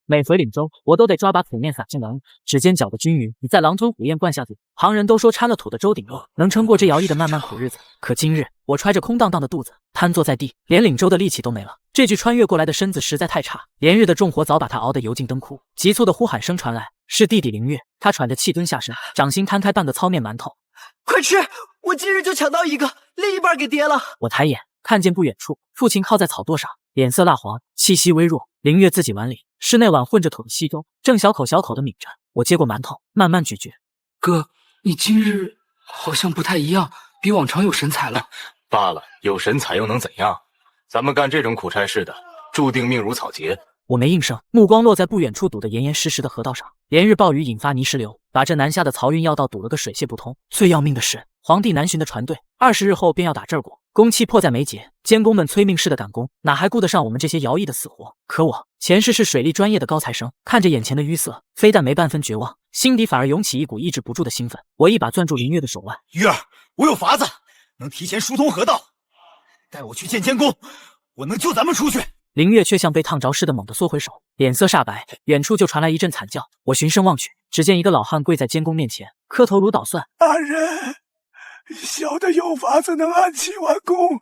每回领粥，我都得抓把土面撒进碗里，指尖搅个均匀，你再狼吞虎咽灌下去。旁人都说掺了土的粥顶肉能撑过这徭役的漫漫苦日子，可今日我揣着空荡荡的肚子，瘫坐在地，连领粥的力气都没了。这具穿越过来的身子实在太差，连日的重活早把他熬得油尽灯枯。急促的呼喊声传来，是弟弟凌月，他喘着气蹲下身，掌心摊开半个糙面馒头，快吃！我今日就抢到一个，另一半给爹了。我抬眼看见不远处，父亲靠在草垛上，脸色蜡黄，气息微弱。凌月自己碗里是那碗混着土的稀粥，正小口小口的抿着。我接过馒头，慢慢咀嚼。哥，你今日好像不太一样，比往常有神采了。罢了，有神采又能怎样？咱们干这种苦差事的，注定命如草芥。我没应声，目光落在不远处堵得严严实实的河道上。连日暴雨引发泥石流，把这南下的漕运要道堵了个水泄不通。最要命的是，皇帝南巡的船队20日后便要打这儿过，工期迫在眉睫，监工们催命似的赶工，哪还顾得上我们这些徭役的死活？可我前世是水利专业的高材生，看着眼前的淤塞，非但没半分绝望，心底反而涌起一股抑制不住的兴奋。我一把攥住林月的手腕，月儿，我有法子，能提前疏通河道，带我去见监工，我能救咱们出去。凌月却像被烫着似的猛地缩回手，脸色煞白，远处就传来一阵惨叫。我循声望去，只见一个老汉跪在监工面前，磕头如捣蒜。大人，小的有法子能按期完工，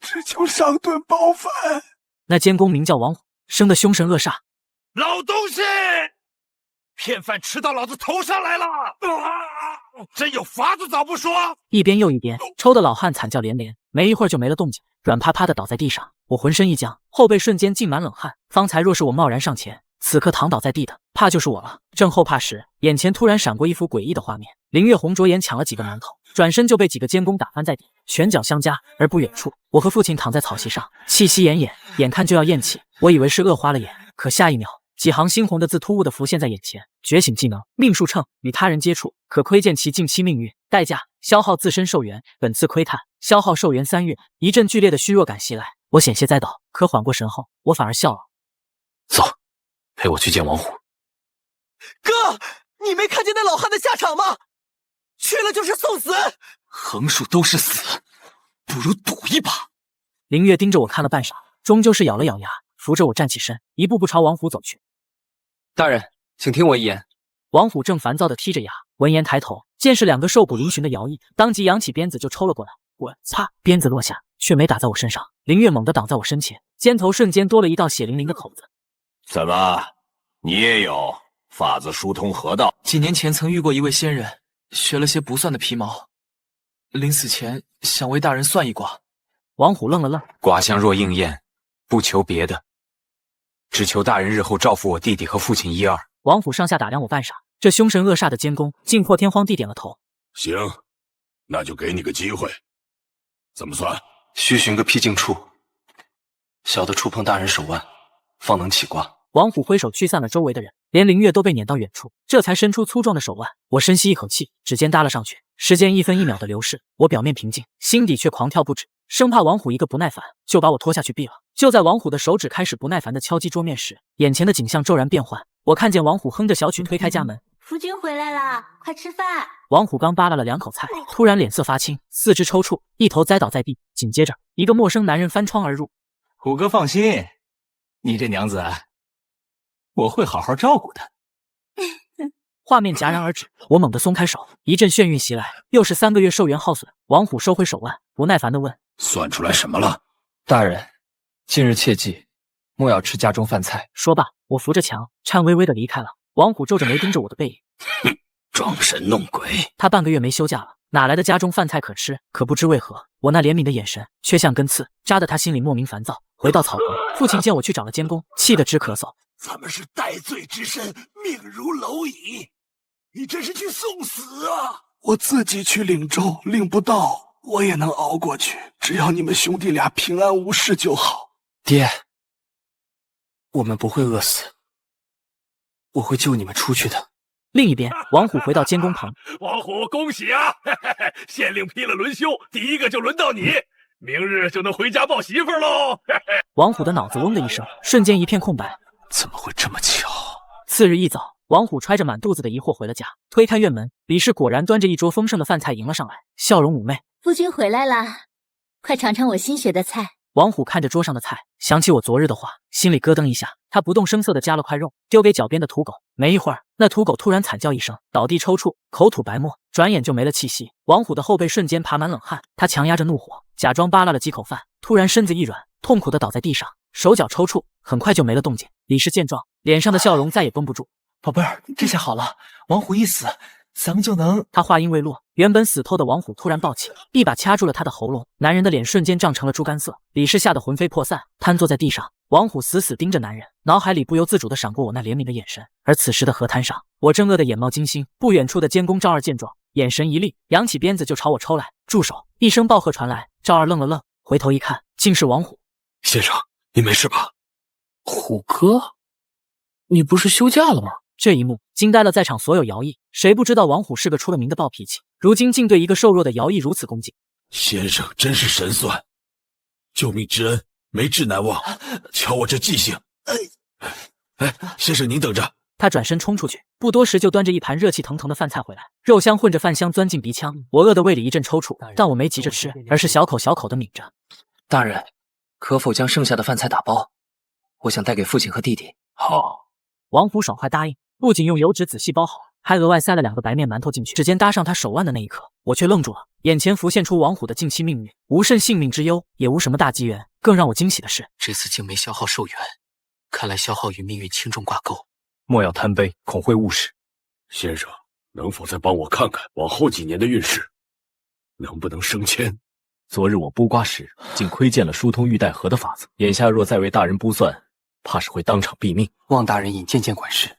只求上顿饱饭。那监工名叫王虎，生得凶神恶煞。老东西，骗饭吃到老子头上来了！真有法子早不说。一边又一边，抽的老汉惨叫连连，没一会儿就没了动静，软趴趴的倒在地上。我浑身一僵，后背瞬间浸满冷汗。方才若是我贸然上前，此刻躺倒在地的，怕就是我了。正后怕时，眼前突然闪过一幅诡异的画面：凌月红着眼抢了几个馒头，转身就被几个监工打翻在地，拳脚相加。而不远处，我和父亲躺在草席上，气息奄奄，眼看就要咽气。我以为是饿花了眼，可下一秒，几行猩红的字突兀地浮现在眼前：觉醒技能，命数秤，与他人接触可窥见其近期命运，代价消耗自身寿元，本次窥探消耗寿元3月。一阵剧烈的虚弱感袭来，我险些栽倒，可缓过神后，我反而笑了。走，陪我去见王虎。哥，你没看见那老汉的下场吗？去了就是送死。横竖都是死，不如赌一把。凌月盯着我看了半晌，终究是咬了咬牙，扶着我站起身，一步步朝王虎走去。大人，请听我一言。王虎正烦躁地剔着牙，闻言抬头，见是2个受捕嶙峋的徭役，当即扬起鞭子就抽了过来。我擦，鞭子落下，却没打在我身上。凌月猛地挡在我身前，肩头瞬间多了一道血淋淋的口子。怎么，你也有法子疏通河道？几年前曾遇过一位仙人，学了些不算的皮毛，临死前想为大人算一卦。王虎愣了愣，卦象若应验，不求别的，只求大人日后照拂我弟弟和父亲一二。王虎上下打量我半晌，这凶神恶煞的监工竟破天荒地点了头。行，那就给你个机会。怎么算？需寻个僻静处，小的触碰大人手腕，方能起卦。王虎挥手驱散了周围的人，连凌月都被撵到远处，这才伸出粗壮的手腕。我深吸一口气，指尖搭了上去。时间1分1秒的流逝，我表面平静，心底却狂跳不止，生怕王虎一个不耐烦就把我拖下去毙了。就在王虎的手指开始不耐烦地敲击桌面时，眼前的景象骤然变幻。我看见王虎哼着小曲推开家门，夫君回来啦，快吃饭。王虎刚扒拉了2口菜，突然脸色发青，四肢抽搐，一头栽倒在地。紧接着，一个陌生男人翻窗而入。虎哥放心，你这娘子，我会好好照顾她。画面戛然而止，我猛地松开手，一阵眩晕袭来，又是3个月寿元耗损。王虎收回手腕，不耐烦地问：算出来什么了？大人，近日切记，莫要吃家中饭菜。说罢，我扶着墙，颤巍巍地离开了。王虎皱着眉盯着我的背影，哼，装神弄鬼。他半个月没休假了，哪来的家中饭菜可吃？可不知为何，我那怜悯的眼神却像根刺，扎得他心里莫名烦躁。回到草棚，父亲见我去找了监工，气得直咳嗽。咱们是戴罪之身，命如蝼蚁，你这是去送死啊！我自己去领粥，领不到，我也能熬过去，只要你们兄弟俩平安无事就好。爹，我们不会饿死，我会救你们出去的。另一边，王虎回到监工棚，王虎，恭喜啊！县令批了轮休，第一个就轮到你，明日就能回家抱媳妇喽！王虎的脑子嗡的一声，瞬间一片空白。怎么会这么巧？次日一早，王虎揣着满肚子的疑惑回了家，推开院门，李氏果然端着一桌丰盛的饭菜迎了上来，笑容妩媚。夫君回来啦，快尝尝我新学的菜。王虎看着桌上的菜，想起我昨日的话，心里咯噔一下。他不动声色地夹了块肉，丢给脚边的土狗。没一会儿，那土狗突然惨叫一声，倒地抽搐，口吐白沫，转眼就没了气息。王虎的后背瞬间爬满冷汗，他强压着怒火，假装扒拉了几口饭，突然身子一软，痛苦地倒在地上，手脚抽搐，很快就没了动静。李氏见状，脸上的笑容再也绷不住。宝贝儿，这下好了，王虎一死，咱们就能……他话音未落，原本死透的王虎突然暴起，一把掐住了他的喉咙。男人的脸瞬间涨成了猪肝色，李氏吓得魂飞魄散，瘫坐在地上。王虎死死盯着男人，脑海里不由自主地闪过我那怜悯的眼神。而此时的河滩上，我正饿得眼冒金星。不远处的监工赵二见状，眼神一厉，扬起鞭子就朝我抽来。住手！一声暴喝传来，赵二愣了愣，回头一看，竟是王虎。先生，你没事吧？虎哥，你不是休假了吗？这一幕惊呆了在场所有徭役，谁不知道王虎是个出了名的暴脾气，如今竟对一个瘦弱的徭役如此恭敬。先生真是神算，救命之恩没志难忘。瞧我这记性！先生您等着。他转身冲出去，不多时就端着一盘热气腾腾的饭菜回来，肉香混着饭香钻进鼻腔，我饿得胃里一阵抽搐，但我没急着吃，而是小口小口的抿着。大人，可否将剩下的饭菜打包？我想带给父亲和弟弟。好。王虎爽快答应，不仅用油纸仔细包好，还额外塞了2个白面馒头进去。指尖搭上他手腕的那一刻，我却愣住了，眼前浮现出王虎的近期命运，无甚性命之忧，也无什么大机缘。更让我惊喜的是，这次竟没消耗寿元，看来消耗与命运轻重挂钩。莫要贪杯，恐会误事。先生，能否再帮我看看往后几年的运势，能不能升迁？昨日我卜卦时，竟窥见了疏通玉带河的法子，眼下若再为大人卜算，怕是会当场毙命。望大人引渐渐管事，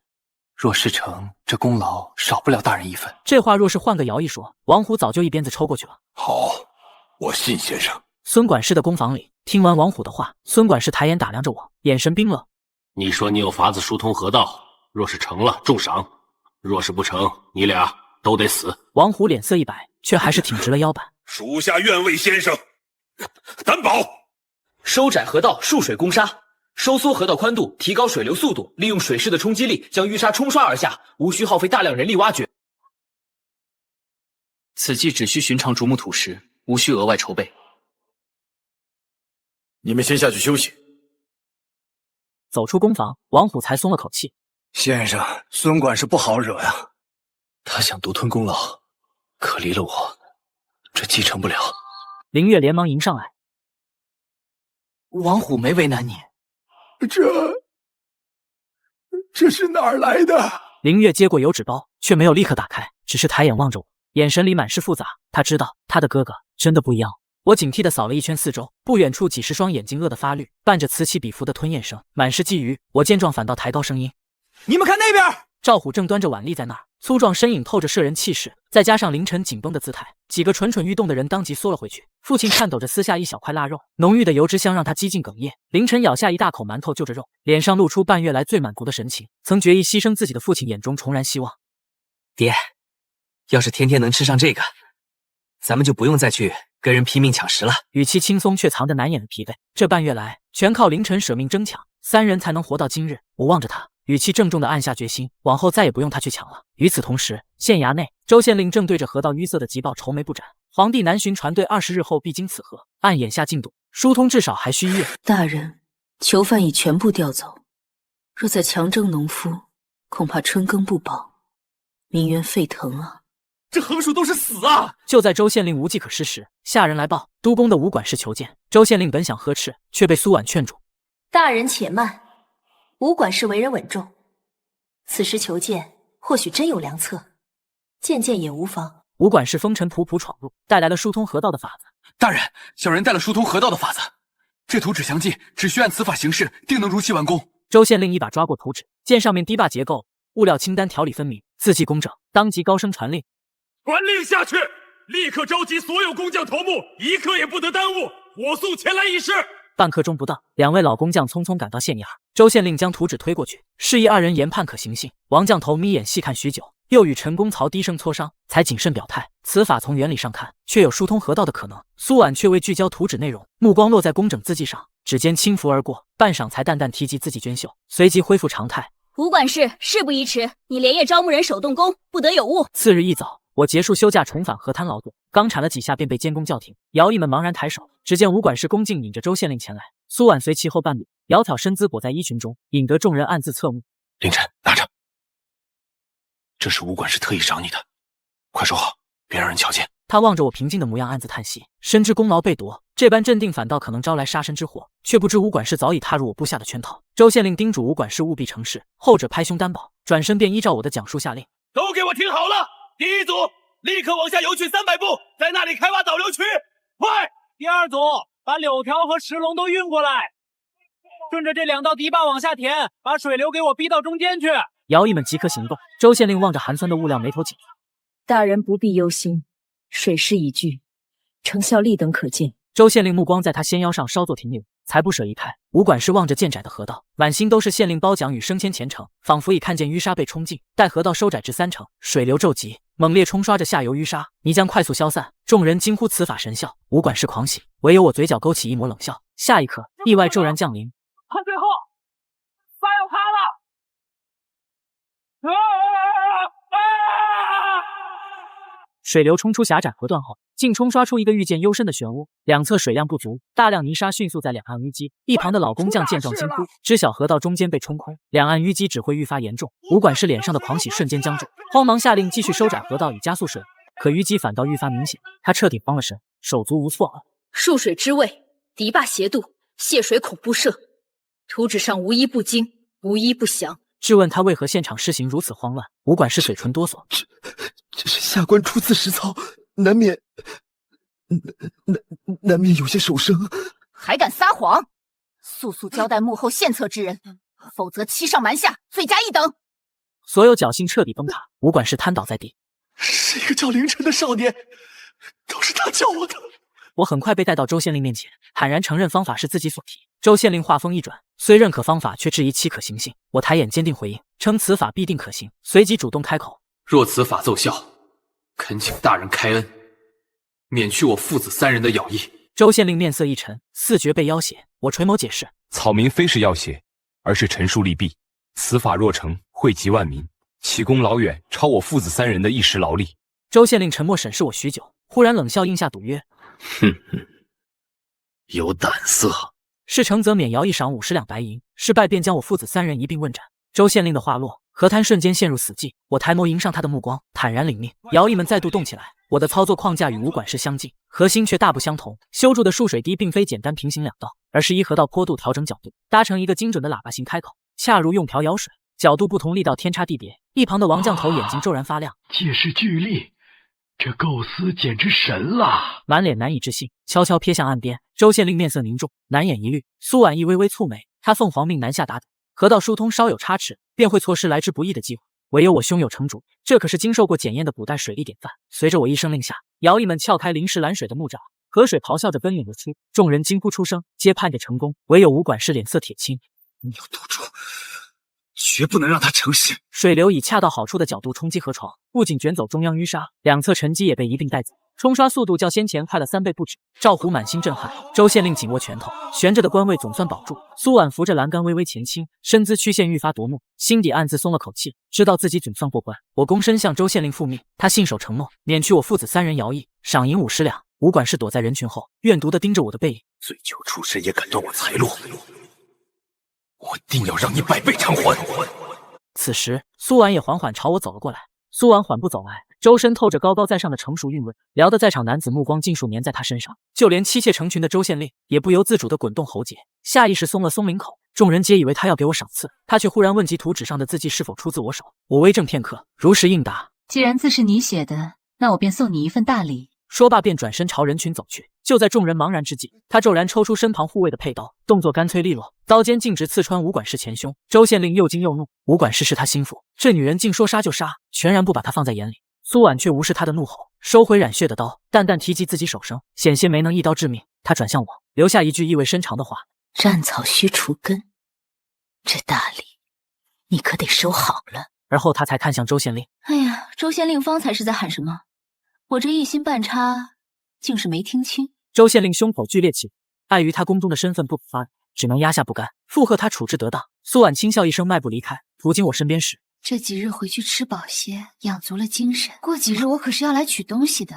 若事成，这功劳少不了大人一份。这话若是换个徭役说，王虎早就一鞭子抽过去了。好，我信先生。孙管事的工房里，听完王虎的话，孙管事抬眼打量着我，眼神冰冷。你说你有法子疏通河道，若是成了重赏，若是不成，你俩都得死。王虎脸色一白，却还是挺直了腰板。属下愿为先生担保。收窄河道，束水攻沙，收缩河道宽度，提高水流速度，利用水势的冲击力将淤沙冲刷而下，无需耗费大量人力挖掘。此计只需寻常竹木土石，无需额外筹备。你们先下去休息。走出工房，王虎才松了口气。先生，孙管事不好惹呀。他想独吞功劳，可离了我，这继承不了。林月连忙迎上来。王虎没为难你。这是哪儿来的？林月接过油纸包，却没有立刻打开，只是抬眼望着我，眼神里满是复杂。他知道他的哥哥真的不一样。我警惕地扫了一圈四周，不远处几十双眼睛饿得发绿，伴着此起彼伏的吞咽声，满是觊觎。我见状反倒抬高声音：“你们看那边！”赵虎正端着碗立在那儿，粗壮身影透着摄人气势，再加上凌晨紧绷的姿态，几个蠢蠢欲动的人当即缩了回去。父亲颤抖着撕下一小块腊肉，浓郁的油脂香让他几近哽咽。凌晨咬下一大口馒头就着肉，脸上露出半月来最满足的神情。曾决意牺牲自己的父亲眼中重燃希望。爹，要是天天能吃上这个，咱们就不用再去跟人拼命抢食了。语气轻松，却藏着难掩的疲惫。这半月来，全靠凌晨舍命争抢，三人才能活到今日。我望着他，语气郑重地暗下决心，往后再也不用他去抢了。与此同时，县衙内，周县令正对着河道淤塞的急报愁眉不展。皇帝南巡船队20日后必经此河，按眼下进度，疏通至少还需1月。大人，囚犯已全部调走，若再强征农夫，恐怕春耕不保，民怨沸腾啊！这横竖都是死啊！就在周县令无计可施时，下人来报，督工的武管事求见。周县令本想呵斥，却被苏婉劝住：“大人且慢，武管事为人稳重，此时求见，或许真有良策，见见也无妨。”武管事风尘仆仆闯入，带来了疏通河道的法子。大人，小人带了疏通河道的法子，这图纸详尽，只需按此法行事，定能如期完工。周县令一把抓过图纸，见上面堤坝结构、物料清单条理分明，字迹工整，当即高声传令：“传令下去，立刻召集所有工匠头目，一刻也不得耽误，火速前来议事。”半刻钟不到，2位老工匠匆匆赶到县衙。周县令将图纸推过去，示意2人研判可行性。王匠头眯眼细看许久，又与陈公曹低声磋商，才谨慎表态：此法从原理上看，确有疏通河道的可能。苏婉却未聚焦图纸内容，目光落在工整字迹上，指尖轻拂而过，半晌才淡淡提及字迹娟秀，随即恢复常态。武管事，事不宜迟，你连夜招募人手动工，不得有误。次日一早，我结束休假，重返河滩劳作，刚铲了几下便被监工叫停。徭役们茫然抬手，只见武管事恭敬引着周县令前来，苏婉随其后半步，窈窕身姿裹在衣裙中，引得众人暗自侧目。凌晨，拿着，这是武管事特意赏你的，快收好，别让人瞧见。他望着我平静的模样，暗自叹息，深知功劳被夺，这般镇定反倒可能招来杀身之祸，却不知武管事早已踏入我部下的圈套。周县令叮嘱武管事务必成事，后者拍胸担保，转身便依照我的讲述下令：都给我听好了！第一组立刻往下游去300步，在那里开挖导流渠。快！第二组把柳条和石龙都运过来，顺着这2道堤坝往下填，把水流给我逼到中间去。徭役们即刻行动。周县令望着寒酸的物料，眉头紧锁。大人不必忧心，水势已聚，成效立等可见。周县令目光在他纤腰上稍作停留，才不舍移开。武管事望着渐窄的河道，满心都是县令褒奖与升迁前程，仿佛已看见淤沙被冲尽。待河道收窄至3成，水流骤急，猛烈冲刷着下游淤沙，泥浆快速消散。众人惊呼此法神效，武管事狂喜，唯有我嘴角勾起一抹冷笑。下一刻，意外骤然降临。看最后，发要塌了！水流冲出狭窄河段后，竟冲刷出一个愈见幽深的漩涡，两侧水量不足，大量泥沙迅速在两岸淤积。一旁的老工匠见状惊呼，知晓河道中间被冲空，两岸淤积只会愈发严重。武管事脸上的狂喜瞬间僵住，慌忙下令继续收窄河道以加速水，可淤积反倒愈发明显，他彻底慌了神，手足无措。数水之位，堤坝斜度，泄水孔不设，图纸上无一不精，无一不详。质问他为何现场施行如此慌乱，武管事嘴唇哆嗦。这是下官初次实操，难免有些手生。还敢撒谎！速速交代幕后献策之人，否则欺上瞒下，罪加一等。所有侥幸彻底崩塌，武管事瘫倒在地。是一个叫凌晨的少年，都是他教我的。我很快被带到周县令面前，坦然承认方法是自己所提。周县令话锋一转，虽认可方法，却质疑其可行性。我抬眼坚定回应，称此法必定可行，随即主动开口。若此法奏效，恳请大人开恩，免去我父子3人的徭役。周县令面色一沉，似觉被要挟。我垂眸解释：草民非是要挟，而是陈述利弊。此法若成，惠及万民，其功劳远超我父子3人的一时劳力。周县令沉默审视我许久，忽然冷笑应下赌约：哼哼，有胆色。事成则免徭役赏50两白银，失败便将我父子3人一并问斩。周县令的话落，河滩瞬间陷入死寂。我抬眸迎上他的目光，坦然领命。徭役们再度动起来，我的操作框架与武管事相近，核心却大不相同。修筑的数水堤并非简单平行2道，而是依河道坡度调整角度，搭成一个精准的喇叭形开口，恰如用瓢舀水，角度不同，力道天差地别。一旁的王将头眼睛骤然发亮，借势聚力，这构思简直神了！满脸难以置信，悄悄瞥向岸边。周县令面色凝重，难掩一虑。苏婉意微微蹙眉，他奉皇命南下打赌，河道疏通稍有差池，便会错失来之不易的机会。唯有我胸有成竹，这可是经受过检验的古代水利典范。随着我一声令下，徭役们撬开临时拦水的木栅，河水咆哮着奔涌而出，众人惊呼出声，皆盼着成功。唯有武管事脸色铁青，你要赌注，绝不能让他成事。水流以恰到好处的角度冲击河床，不仅卷走中央淤沙，两侧沉积也被一并带走，冲刷速度较先前快了3倍不止。赵虎满心震撼，周县令紧握拳头，悬着的官位总算保住。苏婉扶着栏杆微微前倾，身姿曲线愈发夺目，心底暗自松了口气，知道自己总算过关。我躬身向周县令复命，他信守承诺，免去我父子3人徭役，赏银50两。武管事躲在人群后，怨毒地盯着我的背影。醉酒出身也敢断我财路，我定要让你百倍偿还！此时，苏婉也缓缓朝我走了过来。苏婉缓步走来，周身透着高高在上的成熟韵味，撩得在场男子目光尽数粘在他身上，就连妻妾成群的周县令也不由自主地滚动喉结，下意识松了松领口。众人皆以为他要给我赏赐，他却忽然问及图纸上的字迹是否出自我手。我微怔片刻，如实应答：既然字是你写的，那我便送你一份大礼。说罢便转身朝人群走去。就在众人茫然之际，他骤然抽出身旁护卫的佩刀，动作干脆利落，刀尖径直刺穿武管事前胸。周县令又惊又怒，武管事是他心腹，这女人竟说杀就杀，全然不把他放在眼里。苏婉却无视他的怒吼，收回染血的刀，淡淡提及自己手生，险些没能一刀致命。他转向我，留下一句意味深长的话：斩草须除根，这大礼你可得收好了。而后他才看向周县令。哎呀，周县令方才是在喊什么？我这一心半插，竟是没听清。周县令胸口剧烈起，碍于他宫中的身份不可发语，只能压下不甘，附和他处置得当。苏婉轻笑一声，迈步离开。途经我身边时，这几日回去吃饱些，养足了精神。过几日我可是要来取东西的。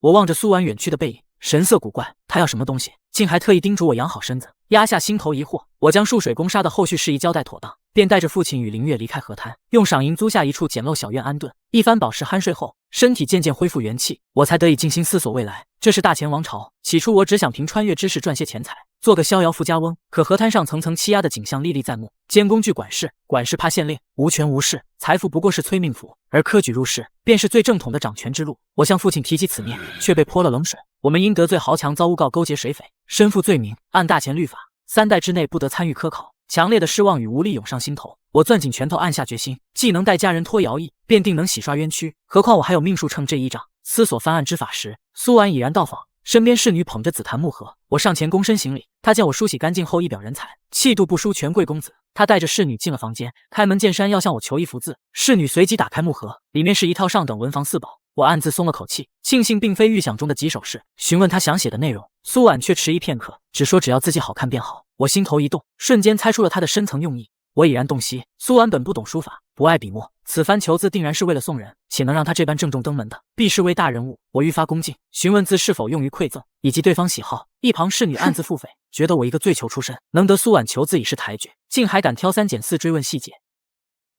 我望着苏婉远去的背影，神色古怪。他要什么东西？竟还特意叮嘱我养好身子。压下心头疑惑，我将树水攻杀的后续事宜交代妥当，便带着父亲与林月离开河滩，用赏银租下一处简陋小院安顿。一番饱食酣睡后，身体渐渐恢复元气，我才得以静心思索未来。这是大前王朝，起初我只想凭穿越之势赚些钱财，做个逍遥富家翁。可河滩上层层欺压的景象历历在目，监工具管事，管事怕县令，无权无势，财富不过是催命符，而科举入仕便是最正统的掌权之路。我向父亲提起此念，却被泼了冷水。我们因得罪豪强，遭诬告勾结水匪，身负罪名，按大前律法，3代之内不得参与科考。强烈的失望与无力涌上心头，我攥紧拳头，暗下决心，既能带家人脱徭役，便定能洗刷冤屈。何况我还有命数秤这一仗。思索翻案之法时，苏婉已然到访，身边侍女捧着紫檀木盒，我上前躬身行礼。她见我梳洗干净后，一表人才，气度不输权贵公子。她带着侍女进了房间，开门见山要向我求一幅字。侍女随即打开木盒，里面是一套上等文房四宝。我暗自松了口气，庆幸并非预想中的棘手事。询问他想写的内容，苏婉却迟疑片刻，只说只要自己好看便好。我心头一动，瞬间猜出了他的深层用意。我已然洞悉，苏婉本不懂书法，不爱笔墨，此番求字定然是为了送人，且能让他这般郑重登门的，必是位大人物。我愈发恭敬，询问字是否用于馈赠，以及对方喜好。一旁侍女暗自腹诽，觉得我一个罪囚出身，能得苏婉求字已是抬举，竟还敢挑3拣4追问细节。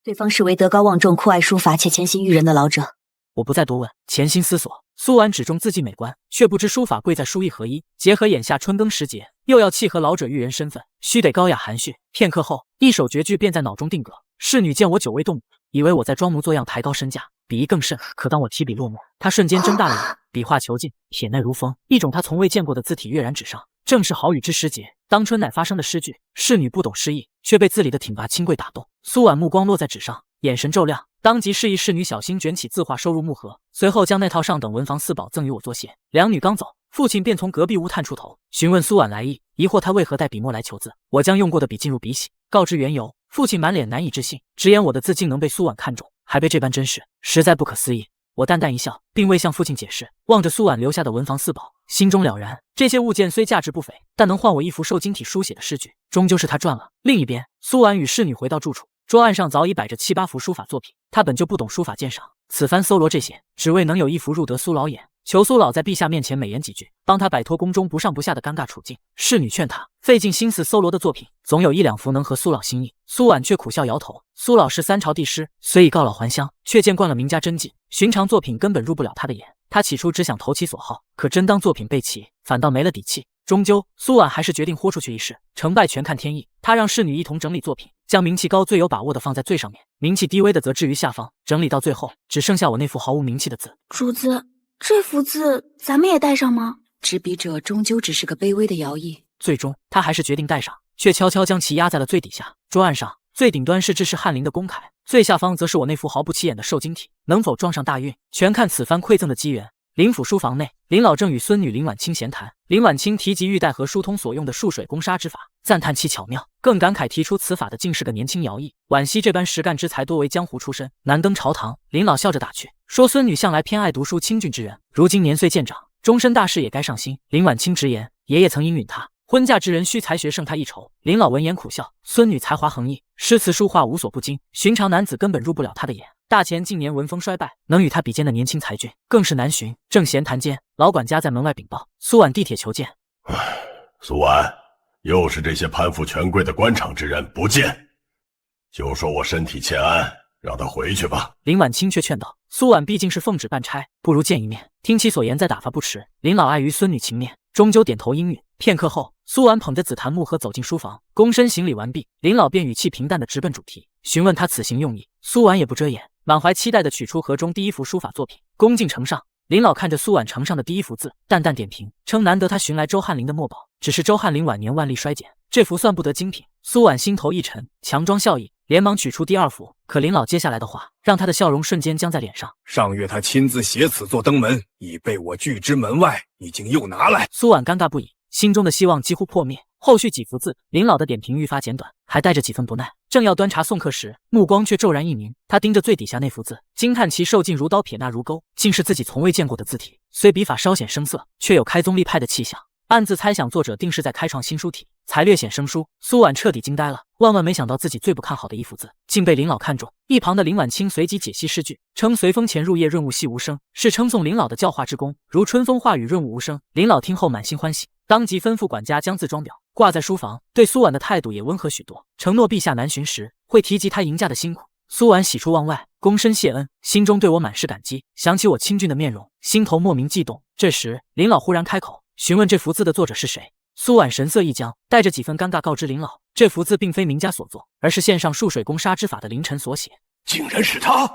对方是为德高望重、酷爱书法且潜心育人的老者。我不再多问，潜心思索。苏婉只重字迹美观，却不知书法贵在书意合一，结合眼下春耕时节，又要契合老者育人身份，须得高雅含蓄。片刻后，一首绝句便在脑中定格。侍女见我久未动笔，以为我在装模作样抬高身价，鄙夷更甚。可当我提笔落墨，她瞬间睁大了眼，笔画遒劲，撇捺如风，一种她从未见过的字体跃然纸上。正是好雨之时节，当春乃发生的诗句。侍女不懂诗意，却被字里的挺拔清贵打动。苏婉目光落在纸上，眼神骤亮，当即示意侍女小心卷起字画收入木盒，随后将那套上等文房四宝赠与我作谢。两女刚走，父亲便从隔壁屋探出头，询问苏婉来意，疑惑她为何带笔墨来求字。我将用过的笔进入笔洗，告知缘由。父亲满脸难以置信，直言我的字竟能被苏婉看中，还被这般珍视，实在不可思议。我淡淡一笑，并未向父亲解释，望着苏婉留下的文房四宝，心中了然。这些物件虽价值不菲，但能换我一幅受精体书写的诗句，终究是他赚了。另一边，苏婉与侍女回到住处，桌案上早已摆着7、8幅书法作品。他本就不懂书法鉴赏，此番搜罗这些，只为能有一幅入得苏老眼，求苏老在陛下面前美言几句，帮他摆脱宫中不上不下的尴尬处境。侍女劝他费尽心思搜罗的作品，总有1、2幅能合苏老心意。苏婉却苦笑摇头。苏老是3朝帝师，虽已告老还乡，却见惯了名家真迹，寻常作品根本入不了他的眼。他起初只想投其所好，可真当作品备齐，反倒没了底气。终究，苏婉还是决定豁出去一试，成败全看天意。他让侍女一同整理作品，将名气高最有把握的放在最上面，名气低微的则置于下方。整理到最后，只剩下我那幅毫无名气的字。主子，这幅字咱们也带上吗？执笔者终究只是个卑微的徭役。最终，他还是决定带上，却悄悄将其压在了最底下。桌案上最顶端是制式翰林的公楷，最下方则是我那幅毫不起眼的瘦金体。能否撞上大运，全看此番馈赠的机缘。林府书房内，林老正与孙女林婉清闲谈。林婉清提及玉带和疏通所用的数水攻杀之法，赞叹其巧妙，更感慨提出此法的竟是个年轻徭役，惋惜这般实干之才多为江湖出身，难登朝堂。林老笑着打趣，说孙女向来偏爱读书清俊之人，如今年岁渐长，终身大事也该上心。林婉清直言，爷爷曾应允她，婚嫁之人需才学胜他一筹。林老闻言苦笑，孙女才华横溢，诗词书画无所不精，寻常男子根本入不了她的眼。大前近年文风衰败，能与他比肩的年轻才俊更是难寻。正闲谈间，老管家在门外禀报，苏婉地铁求见。苏婉，又是这些攀附权贵的官场之人不见，就说我身体欠安，让他回去吧。林婉清却劝道，苏婉毕竟是奉旨办差，不如见一面，听其所言再打发不迟。林老碍于孙女情面，终究点头应允。片刻后，苏婉捧着紫檀木盒走进书房，躬身行礼完毕，林老便语气平淡地直奔主题，询问他此行用意。苏婉也不遮掩，满怀期待地取出盒中第一幅书法作品，恭敬呈上。林老看着苏婉呈上的第一幅字，淡淡点评，称难得他寻来周翰林的墨宝，只是周翰林晚年腕力衰减，这幅算不得精品。苏婉心头一沉，强装笑意，连忙取出第2幅。可林老接下来的话，让他的笑容瞬间僵在脸上。上月他亲自携此作登门，已被我拒之门外，你竟又拿来。苏婉尴尬不已，心中的希望几乎破灭。后续几幅字，林老的点评愈发简短，还带着几分不耐。正要端茶送客时，目光却骤然一凝，他盯着最底下那幅字，惊叹其瘦劲如刀，撇捺如钩，竟是自己从未见过的字体。虽笔法稍显生涩，却有开宗立派的气象，暗自猜想作者定是在开创新书体。才略显生疏。苏婉彻底惊呆了，万万没想到自己最不看好的一幅字，竟被林老看中。一旁的林婉清随即解析诗句，称随风潜入夜，润物细无声，是称颂林老的教化之功，如春风化雨，润物无声。林老听后满心欢喜，当即吩咐管家将字装裱，挂在书房。对苏婉的态度也温和许多，承诺陛下南巡时会提及他迎驾的辛苦。苏婉喜出望外，躬身谢恩，心中对我满是感激。想起我清俊的面容，心头莫名悸动。这时，林老忽然开口，询问这幅字的作者是谁。苏婉神色一僵，带着几分尴尬告知林老，这幅字并非名家所作，而是献上漱水攻杀之法的凌晨所写。竟然是他！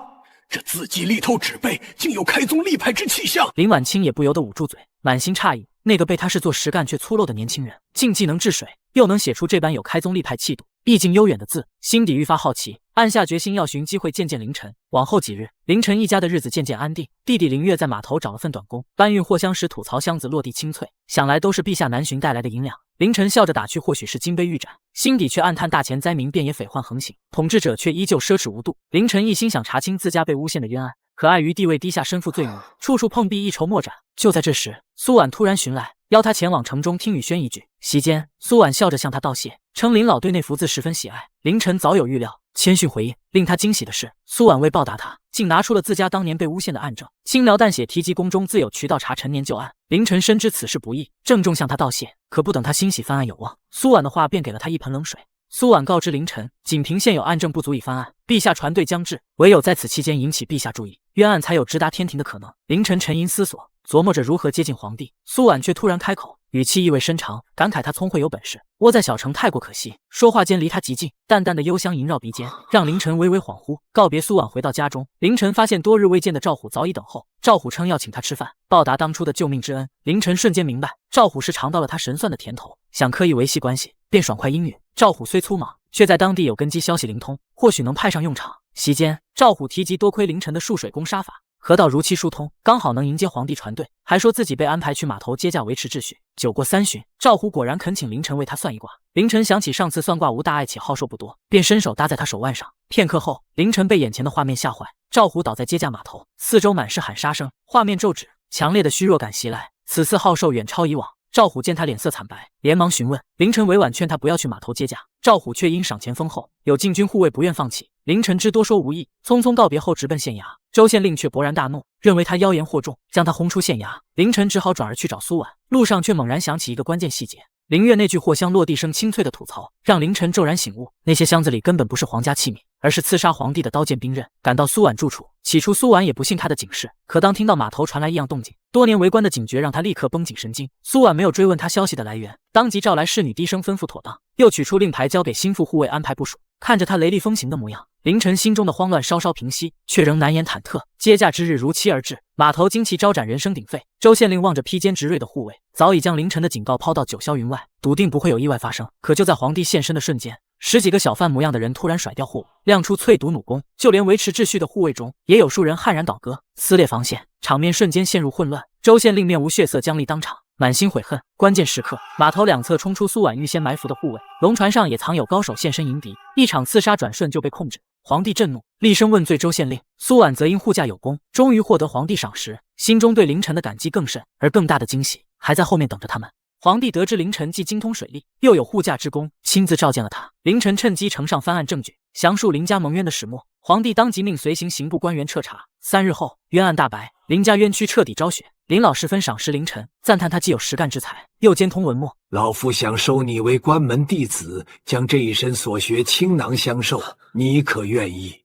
这字迹力透纸背，竟有开宗立派之气象。林婉清也不由得捂住嘴，满心诧异，那个被他视作实干却粗陋的年轻人，竟既能治水，又能写出这般有开宗立派气度、意境悠远的字，心底愈发好奇，暗下决心要寻机会见见凌晨。往后几日，凌晨一家的日子渐渐安定。弟弟凌月在码头找了份短工，搬运货箱时吐槽箱子落地清脆，想来都是陛下南巡带来的银两。凌晨笑着打趣，或许是金杯玉盏，心底却暗叹大钱灾民便也匪患横行，统治者却依旧奢侈无度。凌晨一心想查清自家被诬陷的冤案，可碍于地位低下，身负罪名，处处碰壁，一筹莫展。就在这时，苏婉突然寻来，邀他前往城中听雨轩一句。席间，苏婉笑着向他道谢，称林老对那幅字十分喜爱。凌晨早有预料，谦逊回应。令他惊喜的是，苏婉为报答他，竟拿出了自家当年被诬陷的案证，轻描淡写提及宫中自有渠道查陈年旧案。凌晨深知此事不易，郑重向他道谢。可不等他欣喜翻案有望，苏婉的话便给了他一盆冷水。苏婉告知凌晨，仅凭现有案证不足以翻案，陛下船队将至，唯有在此期间引起陛下注意，冤案才有直达天庭的可能。凌晨沉吟思索，琢磨着如何接近皇帝。苏婉却突然开口，语气意味深长，感慨他聪慧有本事，窝在小城太过可惜。说话间离他极近，淡淡的幽香萦绕鼻尖，让凌晨微微恍惚。告别苏婉回到家中，凌晨发现多日未见的赵虎早已等候。赵虎称要请他吃饭，报答当初的救命之恩。凌晨瞬间明白，赵虎是尝到了他神算的甜头，想刻意维系关系，便爽快应允。赵虎虽粗莽，却在当地有根基，消息灵通，或许能派上用场。席间，赵虎提及多亏凌晨的漱水攻杀法，河道如期疏通，刚好能迎接皇帝船队，还说自己被安排去码头接驾维持秩序。酒过3巡，赵虎果然恳请凌晨为他算一卦。凌晨想起上次算卦无大碍且好受不多，便伸手搭在他手腕上。片刻后，凌晨被眼前的画面吓坏，赵虎倒在接驾码头，四周满是喊杀声，画面骤止，强烈的虚弱感袭来，此次好受远超以往。赵虎见他脸色惨白，连忙询问。凌晨委婉劝他不要去码头接驾，赵虎却因赏钱丰厚，有禁军护卫，不愿放弃。凌晨知多说无益，匆匆告别后直奔县衙。州县令却勃然大怒，认为他妖言惑众，将他轰出县衙。凌晨只好转而去找苏婉，路上却猛然想起一个关键细节。凌月那句货箱落地声清脆的吐槽，让凌晨骤然醒悟，那些箱子里根本不是皇家器皿，而是刺杀皇帝的刀剑兵刃。赶到苏婉住处，起初苏婉也不信他的警示，可当听到码头传来异样动静，多年为官的警觉让他立刻绷紧神经。苏婉没有追问他消息的来源，当即召来侍女低声吩咐妥当，又取出令牌交给心腹护卫安排部署。看着他雷厉风行的模样，凌晨心中的慌乱稍稍平息，却仍难言忐忑。接驾之日如期而至，码头旌旗招展，人声鼎沸。州县令望着披坚执锐的护卫，早已将凌晨的警告抛到九霄云外，笃定不会有意外发生。可就在皇帝现身的瞬间，10几个小贩模样的人突然甩掉护卫，亮出淬毒弩弓，就连维持秩序的护卫中，也有数人悍然倒戈，撕裂防线，场面瞬间陷入混乱。州县令面无血色，僵立当场，满心悔恨。关键时刻，码头两侧冲出苏婉预先埋伏的护卫，龙船上也藏有高手现身迎敌，一场刺杀转瞬就被控制。皇帝震怒，厉声问罪州县令。苏婉则因护驾有功，终于获得皇帝赏识，心中对凌晨的感激更甚，而更大的惊喜还在后面等着他们。皇帝得知凌晨既精通水利，又有护驾之功，亲自召见了他。凌晨趁机呈上翻案证据，详述林家蒙冤的始末。皇帝当即命随行刑部官员彻查。3日后，冤案大白，林家冤屈彻底昭雪。林老十分赏识凌晨，赞叹他既有实干之才，又兼通文墨。老夫想收你为关门弟子，将这一身所学倾囊相授，你可愿意？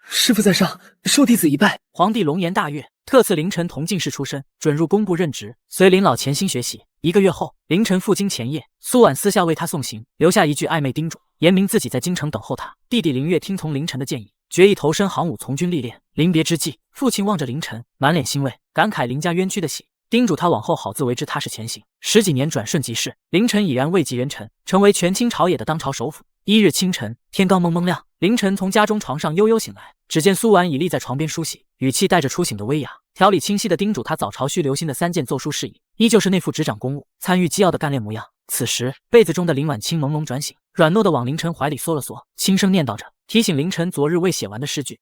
师父在上，受弟子一拜。皇帝龙颜大悦，特赐凌晨同进士出身，准入工部任职，随林老潜心学习。1个月后，凌晨赴京前夜，苏婉私下为他送行，留下一句暧昧叮嘱，言明自己在京城等候他。弟弟凌月听从凌晨的建议，决意投身行伍从军历练。临别之际，父亲望着凌晨，满脸欣慰，感慨林家冤屈的喜，叮嘱他往后好自为之，踏实前行。10几年转瞬即逝，凌晨已然位极人臣，成为权倾朝野的当朝首辅。1日清晨，天刚蒙蒙亮，凌晨从家中床上悠悠醒来，只见苏婉已立在床边梳洗，语气带着初醒的威雅，条理清晰地叮嘱他早朝需留心的3件奏书事宜，依旧是那副执掌公务、参与机要的干练模样。此时，被子中的林婉清朦胧转醒，软糯地往凌晨怀里缩了缩，轻声念叨着，提醒凌晨昨日未写完的诗句。